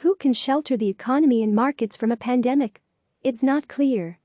Who can shelter the economy and markets from a pandemic? It's not clear.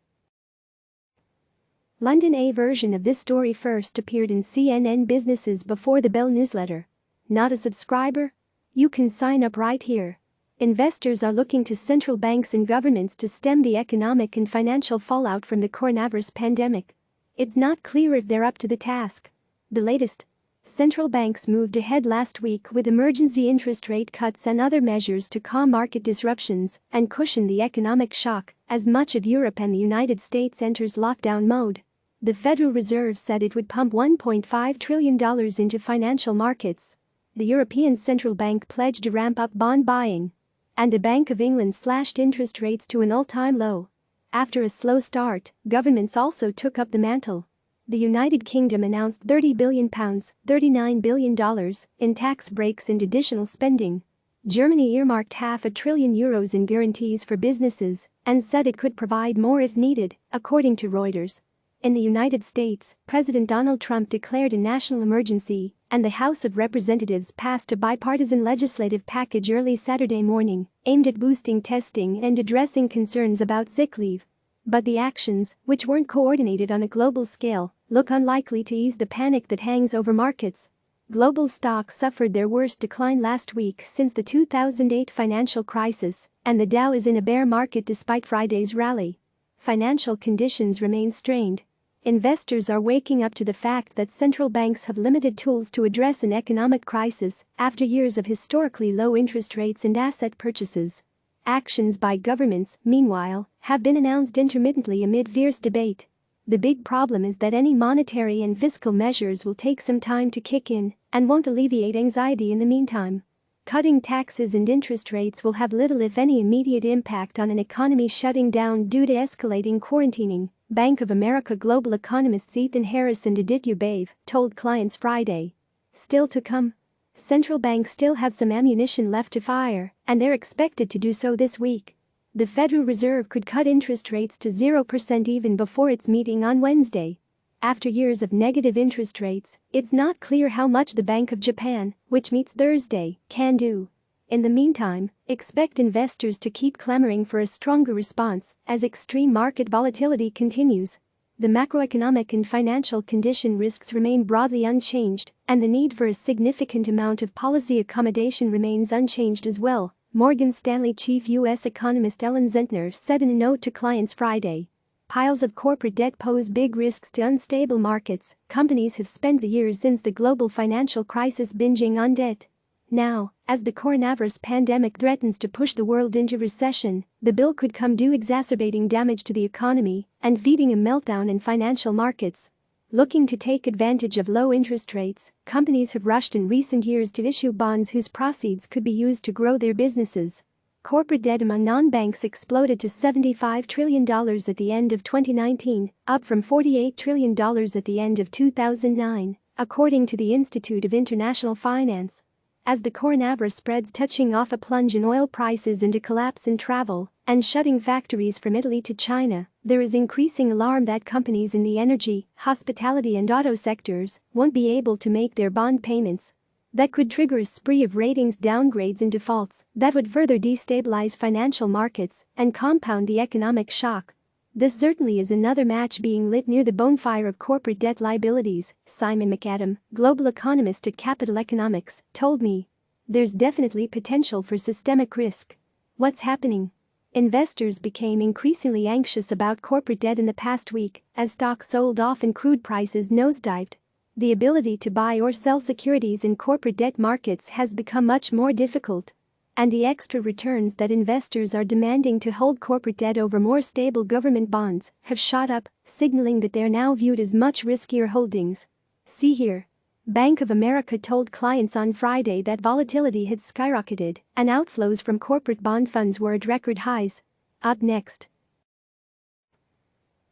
London. A version of this story first appeared in CNN Business's Before the Bell newsletter. Not a subscriber? You can sign up right here. Investors are looking to central banks and governments to stem the economic and financial fallout from the coronavirus pandemic. It's not clear if they're up to the task. The latest: central banks moved ahead last week with emergency interest rate cuts and other measures to calm market disruptions and cushion the economic shock as much of Europe and the United States enters lockdown mode. The Federal Reserve said it would pump $1.5 trillion into financial markets. The European Central Bank pledged to ramp up bond buying. And the Bank of England slashed interest rates to an all-time low. After a slow start, governments also took up the mantle. The United Kingdom announced £30 billion, $39 billion, in tax breaks and additional spending. Germany earmarked €500 billion in guarantees for businesses and said it could provide more if needed, according to Reuters. In the United States, President Donald Trump declared a national emergency, and the House of Representatives passed a bipartisan legislative package early Saturday morning aimed at boosting testing and addressing concerns about sick leave. But the actions, which weren't coordinated on a global scale, look unlikely to ease the panic that hangs over markets. Global stocks suffered their worst decline last week since the 2008 financial crisis, and the Dow is in a bear market despite Friday's rally. Financial conditions remain strained. Investors are waking up to the fact that central banks have limited tools to address an economic crisis after years of historically low interest rates and asset purchases. Actions by governments, meanwhile, have been announced intermittently amid fierce debate. The big problem is that any monetary and fiscal measures will take some time to kick in and won't alleviate anxiety in the meantime. Cutting taxes and interest rates will have little if any immediate impact on an economy shutting down due to escalating quarantining, Bank of America global economists Ethan Harris and Aditya Bave told clients Friday. Still to come. Central banks still have some ammunition left to fire, and they're expected to do so this week. The Federal Reserve could cut interest rates to 0% even before its meeting on Wednesday. After years of negative interest rates, it's not clear how much the Bank of Japan, which meets Thursday, can do. In the meantime, expect investors to keep clamoring for a stronger response as extreme market volatility continues. The macroeconomic and financial condition risks remain broadly unchanged, and the need for a significant amount of policy accommodation remains unchanged as well, Morgan Stanley chief U.S. economist Ellen Zentner said in a note to clients Friday. Piles of corporate debt pose big risks to unstable markets. Companies have spent the years since the global financial crisis binging on debt. Now, as the coronavirus pandemic threatens to push the world into recession, the bill could come due exacerbating damage to the economy and feeding a meltdown in financial markets. Looking to take advantage of low interest rates, companies have rushed in recent years to issue bonds whose proceeds could be used to grow their businesses. Corporate debt among non-banks exploded to $75 trillion at the end of 2019, up from $48 trillion at the end of 2009, according to the Institute of International Finance. As the coronavirus spreads, touching off a plunge in oil prices and a collapse in travel and shutting factories from Italy to China, there is increasing alarm that companies in the energy, hospitality and auto sectors won't be able to make their bond payments. That could trigger a spree of ratings downgrades and defaults that would further destabilize financial markets and compound the economic shock. This certainly is another match being lit near the bonfire of corporate debt liabilities, Simon McAdam, global economist at Capital Economics, told me. There's definitely potential for systemic risk. What's happening? Investors became increasingly anxious about corporate debt in the past week as stocks sold off and crude prices nosedived. The ability to buy or sell securities in corporate debt markets has become much more difficult. And the extra returns that investors are demanding to hold corporate debt over more stable government bonds have shot up, signaling that they're now viewed as much riskier holdings. See here. Bank of America told clients on Friday that volatility had skyrocketed and outflows from corporate bond funds were at record highs. Up next.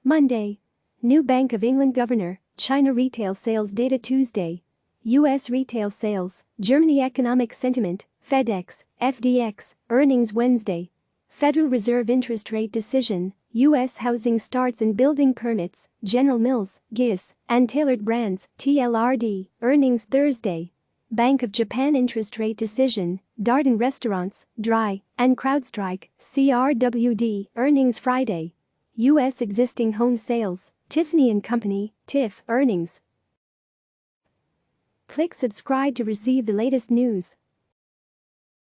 Monday. New Bank of England governor, China retail sales data Tuesday. U.S. retail sales, Germany economic sentiment, FedEx, FDX, earnings Wednesday. Federal Reserve interest rate decision, U.S. housing starts and building permits, General Mills, Guess, and Tailored Brands, TLRD, earnings Thursday. Bank of Japan interest rate decision, Darden Restaurants, Dry, and CrowdStrike, CRWD, earnings Friday. U.S. existing home sales, Tiffany & Company, TIFF, earnings. Click subscribe to receive the latest news.